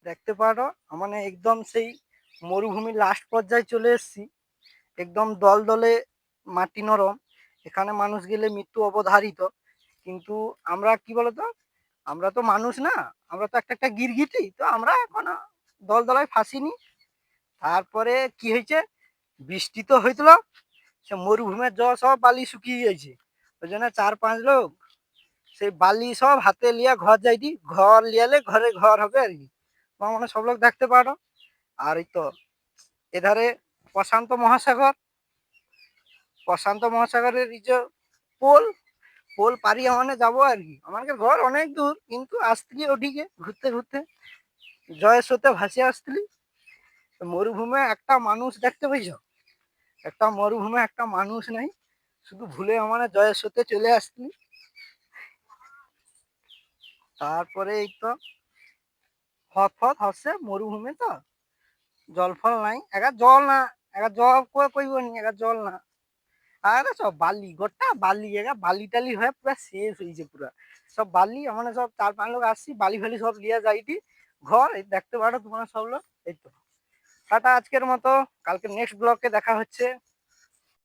দেখতে পারো মানে একদম সেই মরুভূমির লাস্ট পর্যায়ে চলে এসেছি। একদম দলদলে মাটি নরম। এখানে মানুষ গেলে মৃত্যু অবধারিত। কিন্তু আমরা কি বলতো, আমরা তো মানুষ না, আমরা তো একটা গিরগিটি। তো আমরা এখন দলদলায় ফাঁসিনি। তারপরে কি হয়েছে, বৃষ্টি তো হয়েছিল, সে মরুভূমির জল সব বালি শুকিয়ে গেছে। ওই জন্য 4-5 লোক সেই বালি সব হাতে লিয়া ঘর যাইতি, ঘর লিয়ালে ঘরে ঘর হবে আর কি। তোমার মানে সব লোক দেখতে পারো। আর এই তো এধারে প্রশান্ত মহাসাগর, প্রশান্ত মহাসাগরের এই যে পোল, পোল পাড়িয়ে মানে যাবো আর কি। আমাদের ঘর অনেক দূর, কিন্তু আসতলি ওদিকে ঘুরতে ঘুরতে জয়ের ভাসিয়ে আসতলি। মরুভূমে একটা মানুষ দেখতে পেয়েছ? একটা মরুভূমে একটা মানুষ নাই, শুধু ভুলে মানে জয়ের চলে আসতলি। তারপরে এই তো হট ফট হচ্ছে মরুভূমি তো, জল ফল নাই, একা জল না, একা জল কইব নি, একা জল না। আরে সব বালি, গোটা বালি, একা বালি টালি হয়ে পুরা শেষ হয়েছে পুরা। সব বালি মানে সব 4-5 লোক আসছি, বালি ফালি সব লিয়া যাইটি ঘর। এই দেখতে পারো তোমরা সব লোক। এই তো টাটা আজকের মতো, কালকে নেক্সট ব্লকে দেখা হচ্ছে।